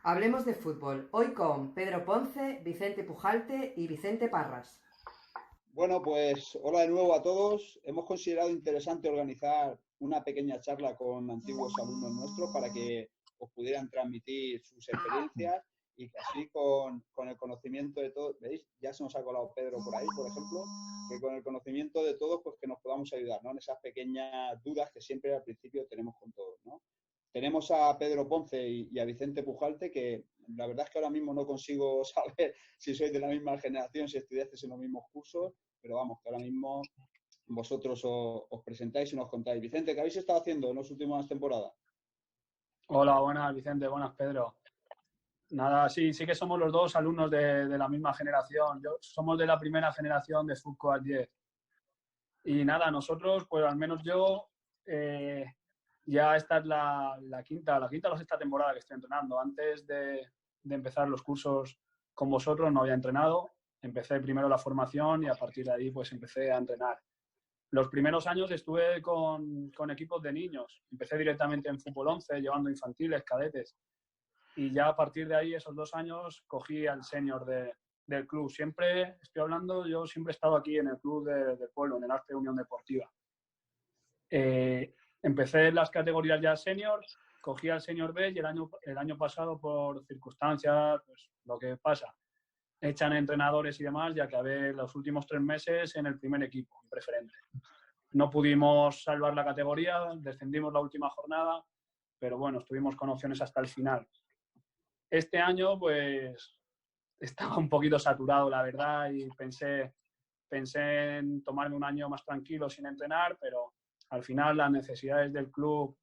Hablemos de fútbol, hoy con Pedro Ponce, Vicente Pujalte y Vicente Parras. Bueno, pues hola de nuevo a todos. Hemos considerado interesante organizar una pequeña charla con antiguos alumnos nuestros para que os pudieran transmitir sus experiencias y que así con el conocimiento de todos, ¿veis? Ya se nos ha colado Pedro por ahí, por ejemplo, que con el conocimiento de todos, pues que nos podamos ayudar, ¿no? En esas pequeñas dudas que siempre al principio tenemos con todos, ¿no? Tenemos a Pedro Ponce y a Vicente Pujalte, que la verdad es que ahora mismo no consigo saber si sois de la misma generación, si estudiasteis en los mismos cursos, pero vamos, que ahora mismo vosotros os presentáis y nos contáis. Vicente, ¿qué habéis estado haciendo en las últimas temporadas? Hola, buenas Vicente, buenas Pedro. Nada, sí que somos los dos alumnos de la misma generación. Somos de la primera generación de Fútbol 10. Y nada, nosotros, pues al menos yo, ya esta es la quinta o sexta temporada que estoy entrenando. Antes de empezar los cursos con vosotros no había entrenado. Empecé primero la formación y a partir de ahí pues empecé a entrenar. Los primeros años estuve con equipos de niños. Empecé directamente en Fútbol 11, llevando infantiles, cadetes. Y ya a partir de ahí, esos 2 años, cogí al senior del club. Siempre estoy hablando, yo siempre he estado aquí en el club del pueblo, en el Arte Unión Deportiva. Empecé en las categorías ya senior, cogí al senior B y el año pasado, por circunstancias, pues lo que pasa, echan entrenadores y demás, y acabé los últimos 3 meses en el primer equipo, en preferente. No pudimos salvar la categoría, descendimos la última jornada, pero bueno, estuvimos con opciones hasta el final. Este año, pues, estaba un poquito saturado, la verdad, y pensé en tomarme un año más tranquilo sin entrenar, pero al final las necesidades del club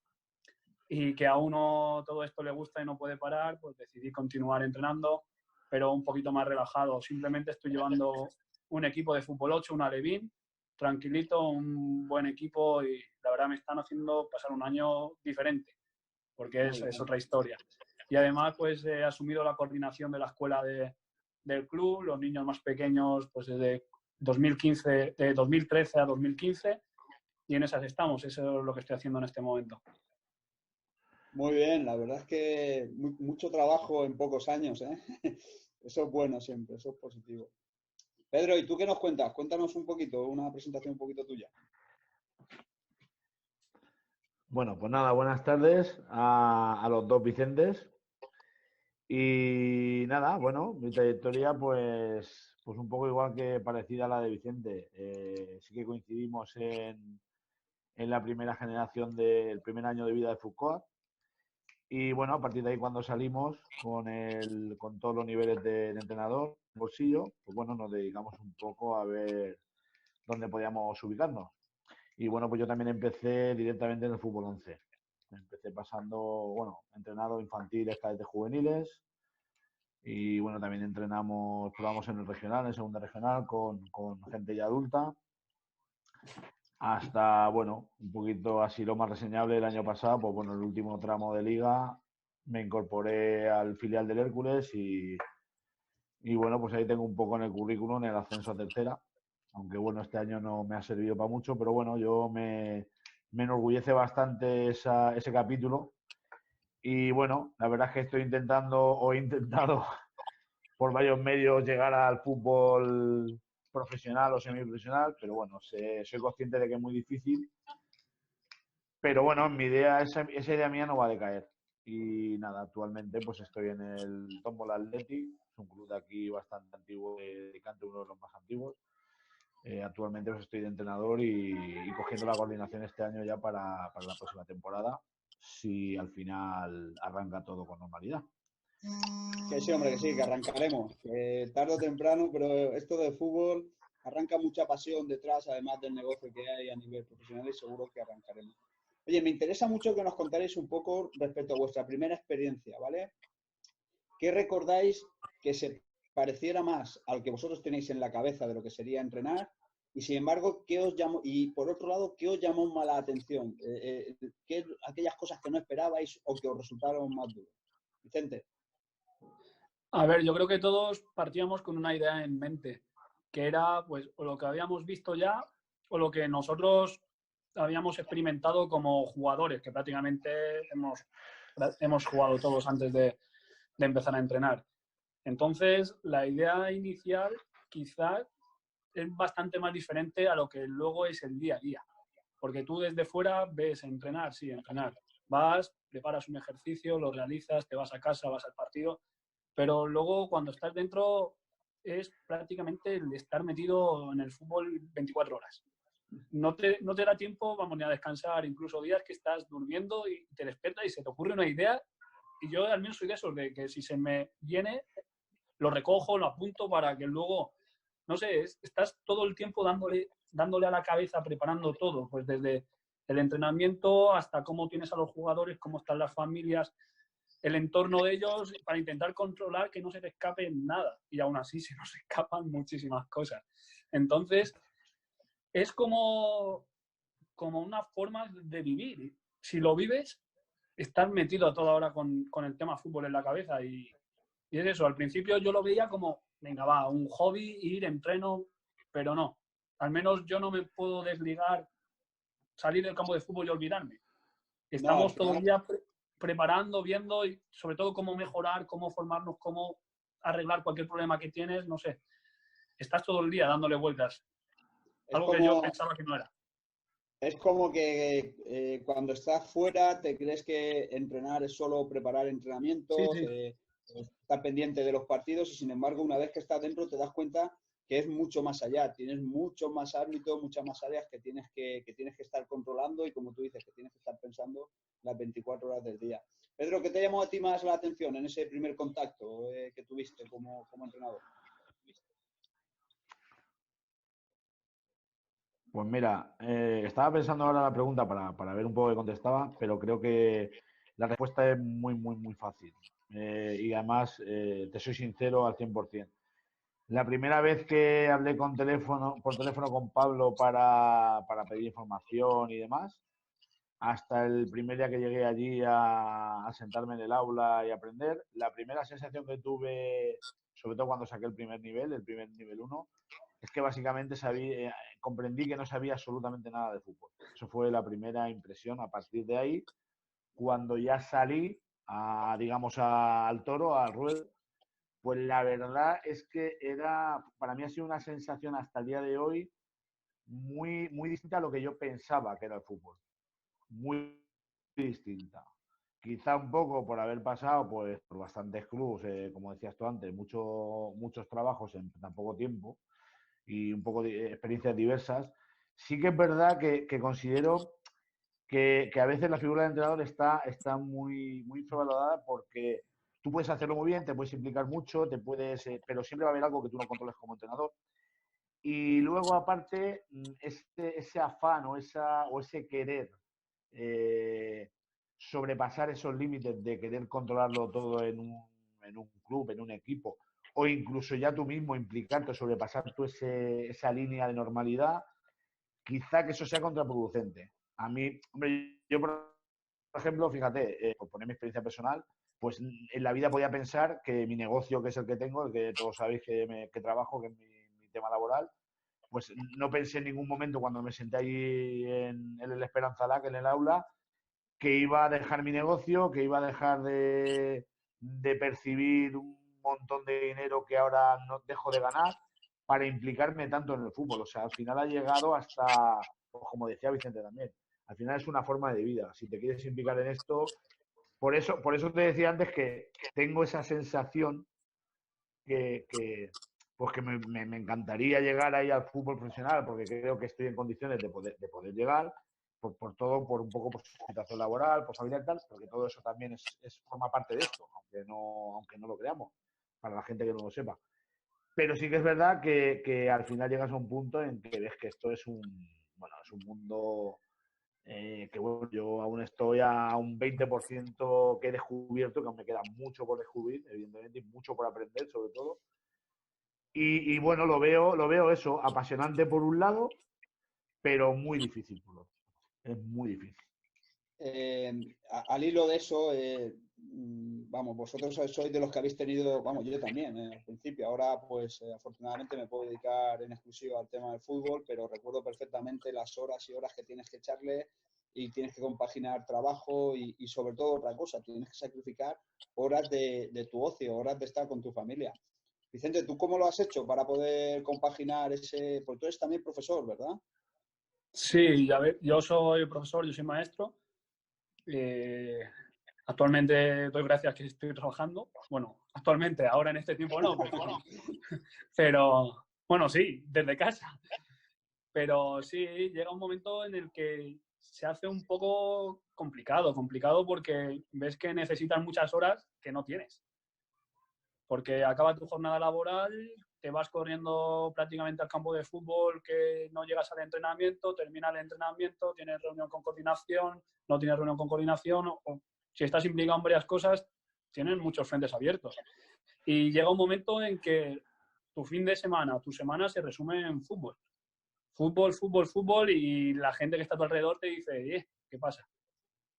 y que a uno todo esto le gusta y no puede parar, pues decidí continuar entrenando, pero un poquito más relajado. Simplemente estoy llevando un equipo de fútbol 8, un alevín, tranquilito, un buen equipo, y la verdad me están haciendo pasar un año diferente, porque es otra historia. Y además pues he asumido la coordinación de la escuela del club, los niños más pequeños pues desde 2015, de 2013 a 2015, y en esas estamos. Eso es lo que estoy haciendo en este momento. Muy bien, la verdad es que mucho trabajo en pocos años, ¿eh? Eso es bueno siempre, eso es positivo. Pedro, ¿y tú qué nos cuentas? Cuéntanos un poquito, una presentación un poquito tuya. Bueno, pues nada, buenas tardes a los dos Vicentes. Y nada, bueno, mi trayectoria pues un poco igual que parecida a la de Vicente. Sí que coincidimos en la primera generación del primer año de vida de Foucault. Y bueno, a partir de ahí cuando salimos con todos los niveles de entrenador, bolsillo, pues bueno, nos dedicamos un poco a ver dónde podíamos ubicarnos. Y bueno, pues yo también empecé directamente en el fútbol 11. Empecé pasando, bueno, entrenado infantiles, cadetes juveniles. Y bueno, también probamos en el regional, en segunda regional, con gente ya adulta. Hasta, bueno, un poquito así lo más reseñable el año pasado, pues bueno, el último tramo de liga me incorporé al filial del Hércules y bueno, pues ahí tengo un poco en el currículum el ascenso a tercera. Aunque bueno, este año no me ha servido para mucho, pero bueno, me enorgullece bastante ese capítulo. Y bueno, la verdad es que he intentado por varios medios llegar al fútbol profesional o semiprofesional, pero bueno, soy consciente de que es muy difícil. Pero bueno, mi idea, esa idea mía no va a decaer. Y nada, actualmente pues estoy en el Tómbola Athletic, es un club de aquí bastante antiguo, de Alicante, uno de los más antiguos. Actualmente pues estoy de entrenador y cogiendo la coordinación este año ya para la próxima temporada, si al final arranca todo con normalidad. Que sí, hombre, que sí, que arrancaremos. Tarde o temprano, pero esto de fútbol arranca mucha pasión detrás, además del negocio que hay a nivel profesional, y seguro que arrancaremos. Oye, me interesa mucho que nos contaréis un poco respecto a vuestra primera experiencia, ¿vale? ¿Qué recordáis que se pareciera más al que vosotros tenéis en la cabeza de lo que sería entrenar? Y sin embargo, ¿qué os llamó? Y por otro lado, ¿qué os llamó más la atención? Aquellas cosas que no esperabais o que os resultaron más duras. Vicente. A ver, yo creo que todos partíamos con una idea en mente, que era pues o lo que habíamos visto ya o lo que nosotros habíamos experimentado como jugadores, que prácticamente hemos jugado todos antes de de empezar a entrenar. Entonces, la idea inicial quizás es bastante más diferente a lo que luego es el día a día. Porque tú desde fuera ves entrenar, sí, entrenar. Vas, preparas un ejercicio, lo realizas, te vas a casa, vas al partido, pero luego cuando estás dentro es prácticamente el estar metido en el fútbol 24 horas. No te da tiempo, vamos, ni a descansar, incluso días que estás durmiendo y te despiertas y se te ocurre una idea, y yo al menos soy de esos, de que si se me viene, lo recojo, lo apunto para que luego, no sé, estás todo el tiempo dándole a la cabeza, preparando todo, pues desde el entrenamiento hasta cómo tienes a los jugadores, cómo están las familias, el entorno de ellos, para intentar controlar que no se te escape nada. Y aún así se nos escapan muchísimas cosas. Entonces, es como una forma de vivir. Si lo vives, estás metido a toda hora con el tema fútbol en la cabeza. Y es eso, al principio yo lo veía como, venga, va, un hobby, ir, entreno, pero no. Al menos yo no me puedo desligar, salir del campo de fútbol y olvidarme. No, al Estamos todo el final, día preparando, viendo y sobre todo cómo mejorar, cómo formarnos, cómo arreglar cualquier problema que tienes, no sé. Estás todo el día dándole vueltas. es Algo que yo como, pensaba que no era. es como que cuando estás fuera te crees que entrenar es solo preparar Sí, entrenamientos, sí. estar pendiente de los partidos y sin embargo una vez que estás dentro te das cuenta que es mucho más allá, tienes mucho más ámbitos, muchas más áreas que tienes que estar controlando y como tú dices, que tienes que estar pensando las 24 horas del día. Pedro, ¿qué te llamó a ti más la atención en ese primer contacto que tuviste como entrenador? Pues mira, estaba pensando ahora la pregunta para ver un poco qué contestaba, pero creo que la respuesta es muy, muy, muy fácil. Y además, te soy sincero al 100%. La primera vez que hablé por teléfono con Pablo para pedir información y demás, hasta el primer día que llegué allí a sentarme en el aula y aprender, la primera sensación que tuve, sobre todo cuando saqué el primer nivel uno, es que básicamente comprendí que no sabía absolutamente nada de fútbol. Eso fue la primera impresión. A partir de ahí, cuando ya salí digamos, al toro, al ruedo, pues la verdad es que para mí ha sido una sensación hasta el día de hoy muy, muy distinta a lo que yo pensaba que era el fútbol. Muy distinta. Quizá un poco por haber pasado pues por bastantes clubes, como decías tú antes, muchos trabajos en tan poco tiempo y un poco de experiencias diversas. Sí que es verdad que considero que a veces la figura del entrenador está muy, muy infravalorada porque tú puedes hacerlo muy bien, te puedes implicar mucho, pero siempre va a haber algo que tú no controles como entrenador. Y luego, aparte, ese afán o ese querer eh, sobrepasar esos límites de querer controlarlo todo en un club, en un equipo, o incluso ya tú mismo implicarte, sobrepasar tú esa línea de normalidad, quizá que eso sea contraproducente. A mí, hombre, yo por ejemplo, fíjate, por poner mi experiencia personal, pues en la vida podía pensar que mi negocio, que es el que tengo, el que todos sabéis que trabajo, que es mi tema laboral, pues no pensé en ningún momento cuando me senté ahí en el Esperanza LAC, en el aula, que iba a dejar mi negocio, que iba a dejar de percibir un montón de dinero que ahora no dejo de ganar para implicarme tanto en el fútbol. O sea, al final ha llegado hasta, pues como decía Vicente también, al final es una forma de vida. Si te quieres implicar en esto, por eso te decía antes que tengo esa sensación pues que me encantaría llegar ahí al fútbol profesional porque creo que estoy en condiciones de poder llegar, por todo, por un poco por situación laboral, por familia y tal, porque todo eso también forma parte de esto, aunque no lo creamos, para la gente que no lo sepa. Pero sí que es verdad que al final llegas a un punto en que ves que esto es un mundo que bueno, yo aún estoy a un 20% que he descubierto, que aún me queda mucho por descubrir, evidentemente, y mucho por aprender, sobre todo. Y bueno, lo veo eso, apasionante por un lado, pero muy difícil por otro. Es muy difícil. Al hilo de eso, vamos, vosotros sois de los que habéis tenido, vamos, yo también, al principio. Ahora, pues, afortunadamente me puedo dedicar en exclusiva al tema del fútbol, pero recuerdo perfectamente las horas y horas que tienes que echarle y tienes que compaginar trabajo y sobre todo otra cosa, tienes que sacrificar horas de tu ocio, horas de estar con tu familia. Vicente, ¿tú cómo lo has hecho para poder compaginar ese...? Porque tú eres también profesor, ¿verdad? Sí, a ver, yo soy profesor, yo soy maestro. Actualmente doy gracias que estoy trabajando. Bueno, actualmente, ahora en este tiempo no, pero bueno, sí, desde casa. Pero sí, llega un momento en el que se hace un poco complicado porque ves que necesitas muchas horas que no tienes. Porque acaba tu jornada laboral, te vas corriendo prácticamente al campo de fútbol, que no llegas al entrenamiento, termina el entrenamiento, tienes reunión con coordinación, no tienes reunión con coordinación, o si estás implicado en varias cosas, tienes muchos frentes abiertos. Y llega un momento en que tu fin de semana, tu semana se resume en fútbol. Fútbol, fútbol, fútbol, y la gente que está a tu alrededor te dice, ¿qué pasa?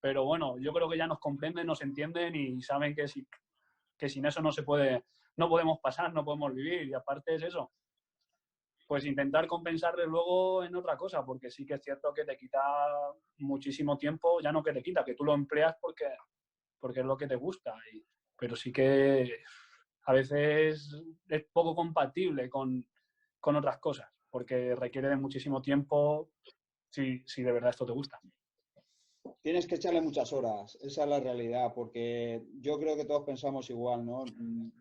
Pero bueno, yo creo que ya nos comprenden, nos entienden y saben que sin eso no podemos pasar, no podemos vivir. Y aparte es eso, pues intentar compensarle luego en otra cosa, porque sí que es cierto que te quita muchísimo tiempo, ya no que te quita, que tú lo empleas porque es lo que te gusta. Pero sí que a veces es poco compatible con otras cosas, porque requiere de muchísimo tiempo si de verdad esto te gusta. Tienes que echarle muchas horas, esa es la realidad, porque yo creo que todos pensamos igual, ¿no?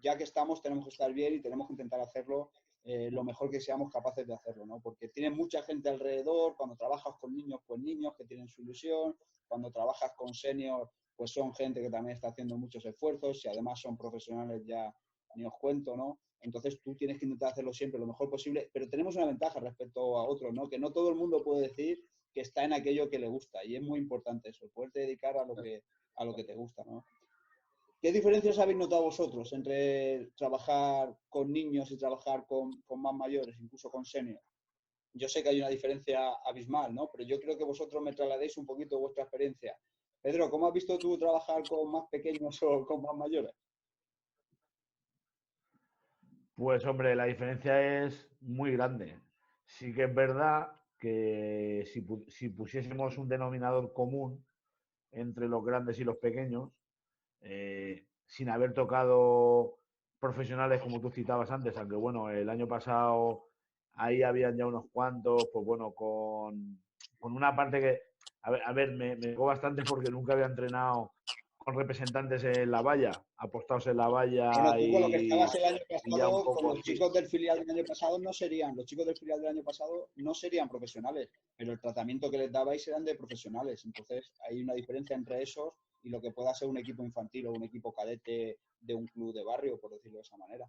Ya que estamos, tenemos que estar bien y tenemos que intentar hacerlo lo mejor que seamos capaces de hacerlo, ¿no? Porque tienes mucha gente alrededor, cuando trabajas con niños, pues niños que tienen su ilusión, cuando trabajas con senior, pues son gente que también está haciendo muchos esfuerzos y además son profesionales ya, ni os cuento, ¿no? Entonces tú tienes que intentar hacerlo siempre lo mejor posible, pero tenemos una ventaja respecto a otros, ¿no? Que no todo el mundo puede decir que está en aquello que le gusta y es muy importante eso, poderte dedicar a lo que te gusta, ¿no? ¿Qué diferencias habéis notado vosotros entre trabajar con niños y trabajar con más mayores, incluso con seniors? Yo sé que hay una diferencia abismal, ¿no? Pero yo creo que vosotros me trasladéis un poquito vuestra experiencia. Pedro, ¿cómo has visto tú trabajar con más pequeños o con más mayores? Pues hombre, la diferencia es muy grande. Sí que es verdad que si pusiésemos un denominador común entre los grandes y los pequeños, sin haber tocado profesionales como tú citabas antes, aunque bueno, el año pasado ahí habían ya unos cuantos, pues bueno, con una parte que, a ver me pegó bastante porque nunca había entrenado con representantes en la valla, apostados en la Bueno, valla tú con lo que estabas el año y ya un pasado, con poco, los sí. chicos del filial del año pasado los chicos del filial del año pasado no serían profesionales, pero el tratamiento que les dabais eran de profesionales. Entonces, hay una diferencia entre esos y lo que pueda ser un equipo infantil o un equipo cadete de un club de barrio, por decirlo de esa manera.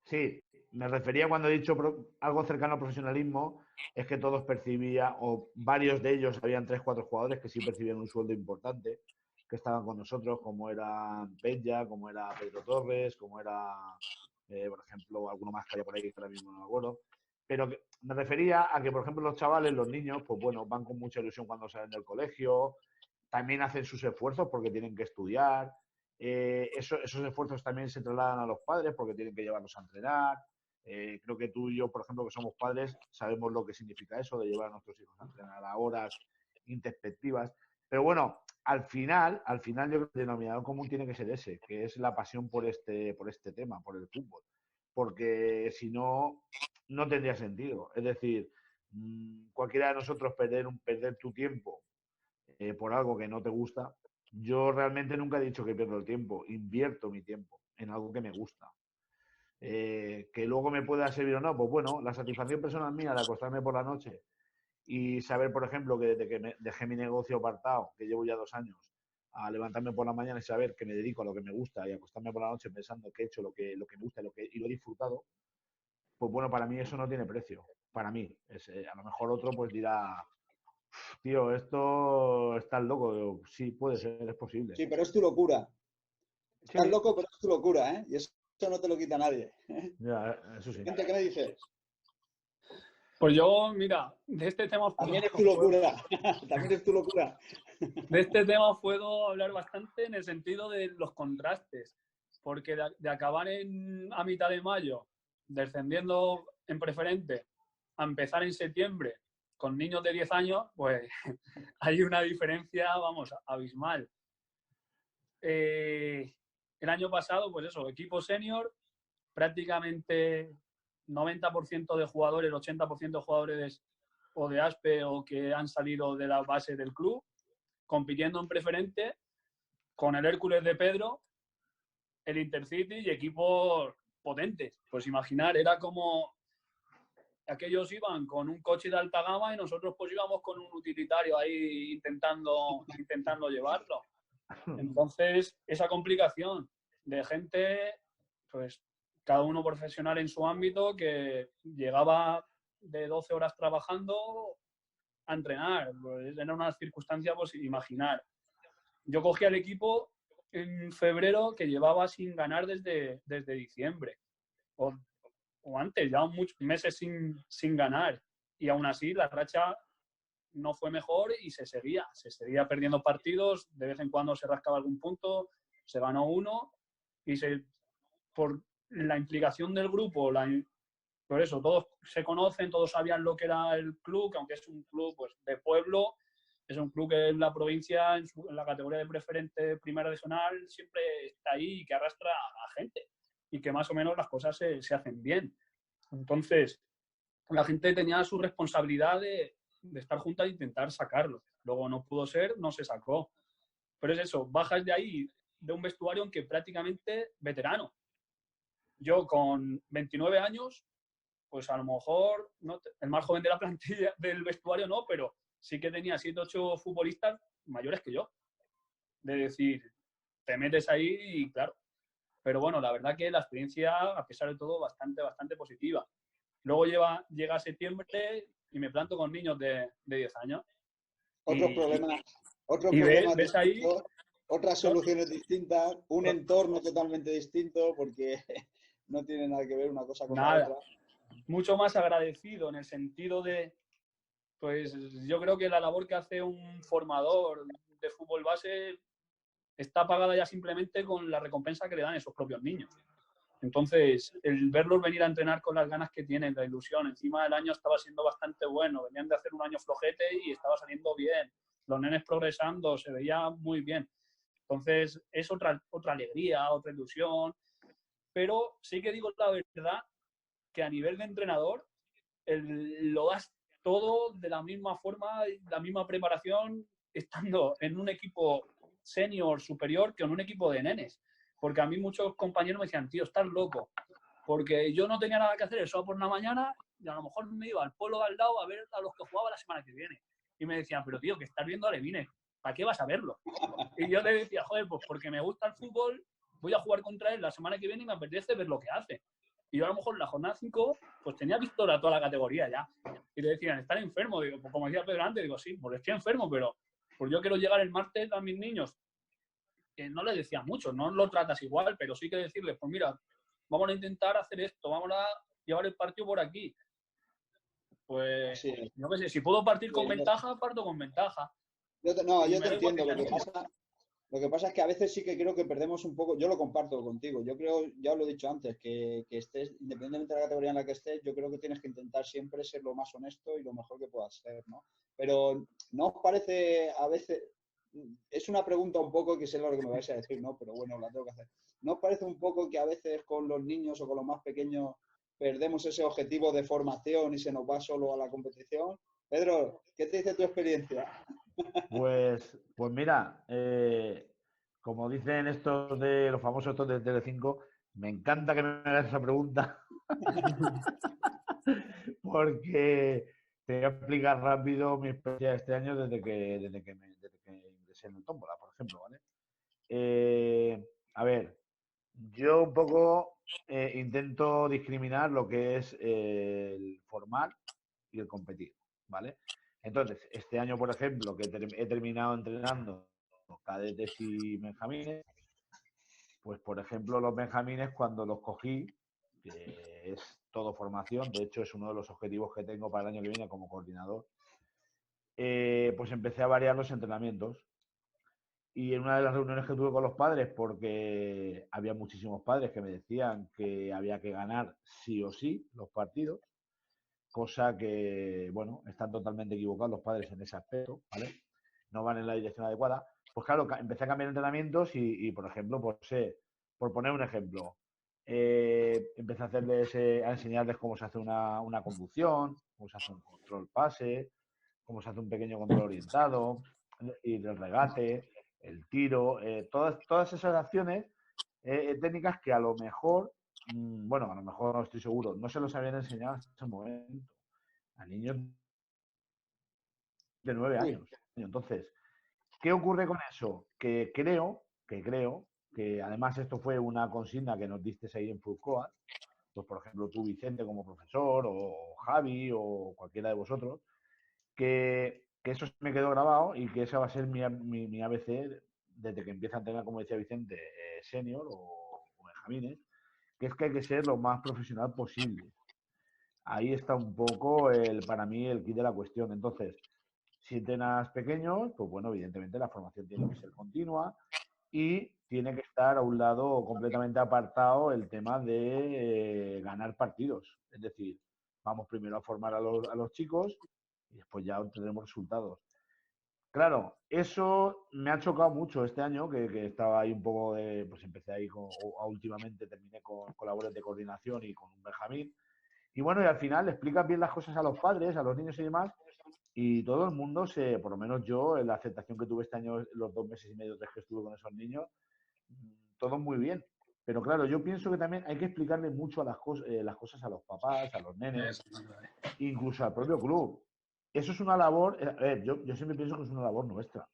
Sí, me refería cuando he dicho algo cercano al profesionalismo, es que todos percibían, o varios de ellos, habían 3, 4 jugadores que sí percibían un sueldo importante, que estaban con nosotros, como era Peña, como era Pedro Torres, como era, por ejemplo, alguno más que haya por ahí que ahora mismo no me acuerdo. Pero me refería a que, por ejemplo, los chavales, los niños, pues bueno, van con mucha ilusión cuando salen del colegio, también hacen sus esfuerzos porque tienen que estudiar, esos esfuerzos también se trasladan a los padres porque tienen que llevarlos a entrenar. Creo que tú y yo, por ejemplo, que somos padres, sabemos lo que significa eso de llevar a nuestros hijos a entrenar a horas introspectivas. Pero bueno, al final yo creo que el denominador común tiene que ser ese, que es la pasión por este tema, por el fútbol. Porque si no, no tendría sentido. Es decir, cualquiera de nosotros perder tu tiempo por algo que no te gusta, yo realmente nunca he dicho que pierdo el tiempo, invierto mi tiempo en algo que me gusta. Que luego me pueda servir o no, pues bueno, la satisfacción personal mía de acostarme por la noche y saber, por ejemplo, que desde que dejé mi negocio apartado, que llevo ya 2 años, a levantarme por la mañana y saber que me dedico a lo que me gusta y acostarme por la noche pensando que he hecho lo que me gusta y lo he disfrutado, pues bueno, para mí eso no tiene precio. Para mí, a lo mejor otro pues dirá, tío, esto estás loco. Sí, puede ser, es posible. Sí, pero es tu locura. Estás Sí, loco, pero es tu locura, ¿eh? Y eso no te lo quita nadie. ya, eso sí. Gente, ¿qué me dices? Pues yo, mira, de este tema También es tu locura. También es tu locura. de este tema puedo hablar bastante en el sentido de los contrastes, porque de acabar a mitad de mayo descendiendo en preferente a empezar en septiembre con niños de 10 años, pues hay una diferencia, vamos, abismal. El año pasado, pues eso, equipo senior, prácticamente 90% de jugadores, 80% de jugadores o de ASPE o que han salido de la base del club, compitiendo en preferente con el Hércules de Pedro, el Intercity y equipos potentes. Pues imaginar, era como aquellos iban con un coche de alta gama y nosotros pues íbamos con un utilitario ahí intentando llevarlo. Entonces, esa complicación de gente, pues cada uno profesional en su ámbito, que llegaba de 12 horas trabajando a entrenar. Pues era una circunstancia, pues imaginar. Yo cogí al equipo en febrero que llevaba sin ganar desde diciembre. O antes, ya muchos meses sin ganar. Y aún así la racha no fue mejor y se seguía perdiendo partidos, de vez en cuando se rascaba algún punto, se ganó uno y por la implicación del grupo, por eso todos se conocen, todos sabían lo que era el club, que aunque es un club pues, de pueblo, es un club que en la provincia, en la categoría de preferente primera regional, siempre está ahí y que arrastra a gente y que más o menos las cosas se hacen bien. Entonces, la gente tenía su responsabilidad de estar junta e intentar sacarlo. Luego no pudo ser, no se sacó. Pero es eso, bajas de ahí, de un vestuario en que prácticamente veterano. Yo con 29 años, pues a lo mejor no, el más joven de la plantilla del vestuario no, pero sí que tenía 7 o 8 futbolistas mayores que yo. De decir, te metes ahí y claro. Pero bueno, la verdad que la experiencia, a pesar de todo, bastante positiva. Luego llega septiembre y me planto con niños de 10 años. Otros problemas ves ahí otras soluciones distintas, un entorno totalmente distinto, porque no tiene nada que ver una cosa con la otra. Mucho más agradecido en el sentido de, pues yo creo que la labor que hace un formador de fútbol base está pagada ya simplemente con la recompensa que le dan esos propios niños. Entonces, el verlos venir a entrenar con las ganas que tienen, la ilusión, encima del año estaba siendo bastante bueno, venían de hacer un año flojete y estaba saliendo bien, los nenes progresando, se veía muy bien. Entonces, es otra alegría, otra ilusión, pero sí que digo la verdad que a nivel de entrenador lo das todo de la misma forma, la misma preparación, estando en un equipo senior superior que en un equipo de nenes. Porque a mí muchos compañeros me decían, tío, estás loco. Porque yo no tenía nada que hacer eso por la mañana y a lo mejor me iba al pueblo de al lado a ver a los que jugaba la semana que viene. Y me decían, pero tío, que estás viendo a Levines, ¿para qué vas a verlo? Y yo le decía, joder, pues porque me gusta el fútbol, voy a jugar contra él la semana que viene y me apetece ver lo que hace. Y yo a lo mejor en la jornada 5 pues tenía visto toda la categoría ya. Y le decían, ¿están enfermo? Digo, pues como decía Pedro antes, digo, sí, pues estoy enfermo, pero pues yo quiero llegar el martes a mis niños, que no les decía mucho, no lo tratas igual, pero sí que decirles, pues mira, vamos a intentar hacer esto, vamos a llevar el partido por aquí. Pues, sí. yo qué sé, si puedo partir con ventaja, parto con ventaja. Yo te entiendo. Lo que pasa es que a veces sí que creo que perdemos un poco, yo lo comparto contigo, yo creo, ya os lo he dicho antes, que estés, independientemente de la categoría en la que estés, yo creo que tienes que intentar siempre ser lo más honesto y lo mejor que puedas ser, ¿no? Pero ¿no os parece a veces, es una pregunta un poco que sé lo que me vais a decir, ¿no? Pero bueno, la tengo que hacer. ¿No os parece un poco que a veces con los niños o con los más pequeños perdemos ese objetivo de formación y se nos va solo a la competición? Pedro, ¿qué te dice tu experiencia? Pues mira, como dicen estos de los famosos estos de Telecinco, me encanta que me hagas esa pregunta porque te voy a explicar rápido mi experiencia este año desde que ingresé en el tómbola, por ejemplo, ¿vale? A ver, yo un poco intento discriminar lo que es el formar y el competir, ¿vale? Entonces, este año, por ejemplo, que he terminado entrenando cadetes y benjamines, pues, por ejemplo, los benjamines, cuando los cogí, que es todo formación, de hecho, es uno de los objetivos que tengo para el año que viene como coordinador, pues empecé a variar los entrenamientos. Y en una de las reuniones que tuve con los padres, porque había muchísimos padres que me decían que había que ganar sí o sí los partidos, cosa que, bueno, están totalmente equivocados los padres en ese aspecto, ¿vale? No van en la dirección adecuada. Pues claro, empecé a cambiar entrenamientos y por ejemplo, pues por poner un ejemplo, empecé a hacerles, a enseñarles cómo se hace una conducción, cómo se hace un control pase, cómo se hace un pequeño control orientado, y el regate, el tiro, todas esas acciones técnicas que a lo mejor, bueno, a lo mejor no estoy seguro, no se los habían enseñado hasta ese momento a niños de 9 Uy, años. Entonces, ¿qué ocurre con eso? Que creo que además esto fue una consigna que nos diste ahí en Furcoa, pues por ejemplo tú, Vicente, como profesor, o Javi, o cualquiera de vosotros, que eso me quedó grabado y que esa va a ser mi ABC desde que empieza a tener, como decía Vicente, senior o benjamines, que es que hay que ser lo más profesional posible. Ahí está un poco para mí el kit de la cuestión. Entonces, si entrenas pequeños, pues bueno, evidentemente la formación tiene que ser continua y tiene que estar a un lado completamente apartado el tema de ganar partidos. Es decir, vamos primero a formar a los chicos y después ya obtendremos resultados. Claro, eso me ha chocado mucho este año, que estaba ahí un poco de, pues empecé ahí últimamente terminé con labores de coordinación y con un Benjamín. Y bueno, y al final le explicas bien las cosas a los padres, a los niños y demás, y todo el mundo por lo menos yo, en la aceptación que tuve este año, los 2 meses y medio, 3 que estuve con esos niños, todo muy bien. Pero claro, yo pienso que también hay que explicarle mucho las cosas a los papás, a los nenes, incluso al propio club. Eso es una labor, a ver, yo siempre pienso que es una labor nuestra.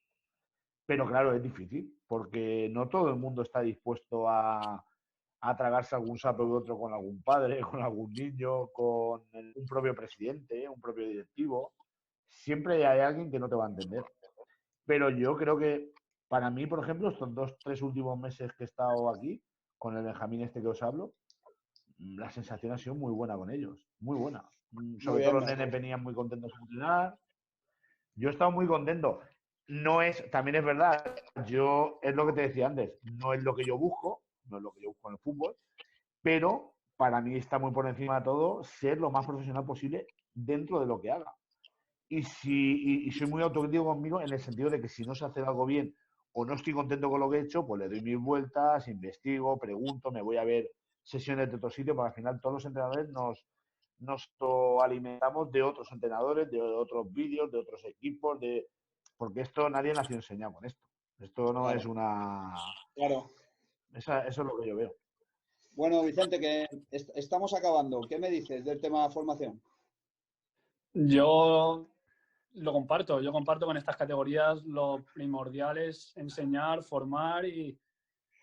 Pero claro, es difícil, porque no todo el mundo está dispuesto a tragarse algún sapo de otro con algún padre, con algún niño, con un propio presidente, un propio directivo. Siempre hay alguien que no te va a entender. Pero yo creo que para mí, por ejemplo, estos 2, 3 últimos meses que he estado aquí, con el Benjamín este que os hablo, la sensación ha sido muy buena con ellos, muy buena. muy Sobre todo bien, los nenes venían muy contentos de entrenar. Yo he estado muy contento. También es verdad, es lo que te decía antes, no es lo que yo busco, no es lo que yo busco en el fútbol, pero para mí está muy por encima de todo ser lo más profesional posible dentro de lo que haga. Y soy muy autocrítico conmigo en el sentido de que si no sé hacer algo bien o no estoy contento con lo que he hecho, pues le doy mis vueltas, investigo, pregunto, me voy a ver sesiones de otro sitio, para al final todos los entrenadores nos alimentamos de otros entrenadores, de otros vídeos, de otros equipos, porque esto nadie nació enseñado con esto. Esto no claro, es una... claro. Eso es lo que yo veo. Bueno, Vicente, que estamos acabando. ¿Qué me dices del tema de formación? Yo yo comparto con estas categorías lo primordial es enseñar, formar y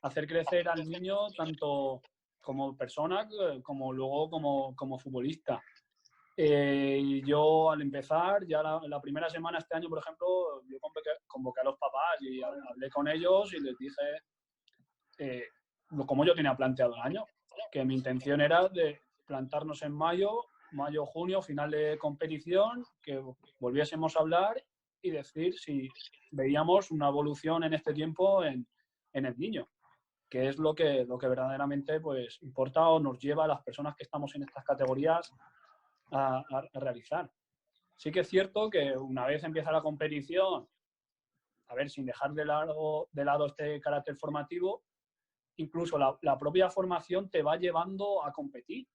hacer crecer al niño tanto como persona como luego como futbolista. Y yo al empezar, ya la primera semana este año, por ejemplo, yo convoqué a los papás y hablé con ellos y les dije como yo tenía planteado el año, que mi intención era de plantarnos en mayo, junio, final de competición, que volviésemos a hablar y decir si veíamos una evolución en este tiempo en el niño, que es lo que verdaderamente pues, importa o nos lleva a las personas que estamos en estas categorías a realizar. Sí que es cierto que una vez empieza la competición, a ver, sin dejar de lado este carácter formativo, incluso la propia formación te va llevando a competir.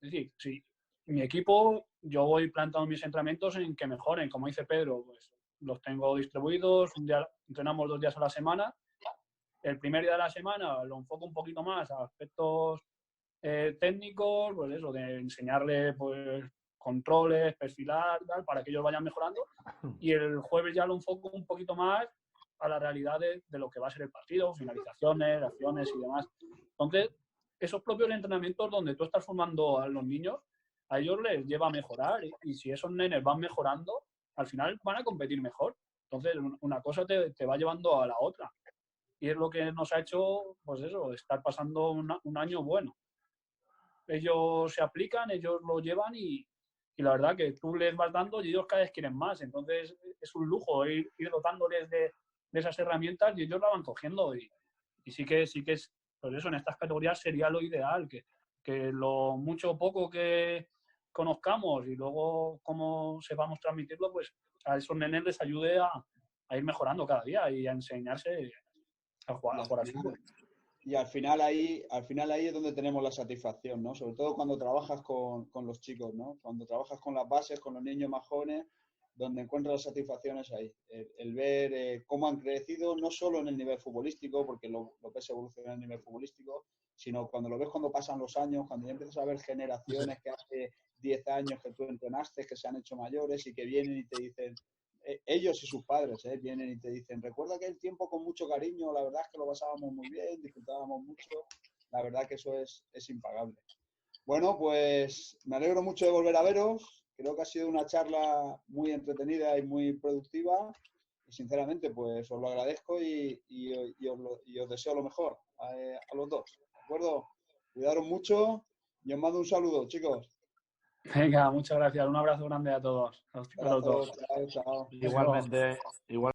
Es decir, si mi equipo, yo voy plantando mis entrenamientos en que mejoren, como dice Pedro, pues los tengo distribuidos, entrenamos 2 días a la semana. El primer día de la semana lo enfoco un poquito más a aspectos técnicos, pues eso, de enseñarle pues controles, perfilar, tal, para que ellos vayan mejorando. Y el jueves ya lo enfoco un poquito más a la realidad de lo que va a ser el partido, finalizaciones, acciones y demás. Entonces, esos propios entrenamientos donde tú estás formando a los niños, a ellos les lleva a mejorar y si esos nenes van mejorando, al final van a competir mejor. Entonces, una cosa te va llevando a la otra. Y es lo que nos ha hecho, pues eso, estar pasando un año bueno. Ellos se aplican, ellos lo llevan y la verdad que tú les vas dando y ellos cada vez quieren más. Entonces es un lujo ir dotándoles de esas herramientas y ellos la van cogiendo. Y sí que es, pues eso, en estas categorías sería lo ideal, que lo mucho o poco que conozcamos y luego cómo sepamos transmitirlo, pues a esos nenes les ayude a ir mejorando cada día y a enseñarse a jugar al fútbol. Y al final ahí es donde tenemos la satisfacción, ¿no? Sobre todo cuando trabajas con los chicos, ¿no? Cuando trabajas con las bases, con los niños más jóvenes, donde encuentras la satisfacción es ahí. El ver cómo han crecido, no solo en el nivel futbolístico, porque lo ves evolucionar en el nivel futbolístico, sino cuando lo ves cuando pasan los años, cuando ya empiezas a ver generaciones que hace 10 años que tú entrenaste, que se han hecho mayores y que vienen y te dicen, ellos y sus padres, vienen y te dicen, recuerda aquel tiempo con mucho cariño, la verdad es que lo pasábamos muy bien, disfrutábamos mucho, la verdad que eso es impagable. Bueno, pues me alegro mucho de volver a veros, creo que ha sido una charla muy entretenida y muy productiva y sinceramente pues os lo agradezco y os deseo lo mejor a los dos, ¿de acuerdo? Cuidaros mucho y os mando un saludo, chicos. Venga, muchas gracias. Un abrazo grande a todos. A los dos. Chao, chao. Igualmente, igual.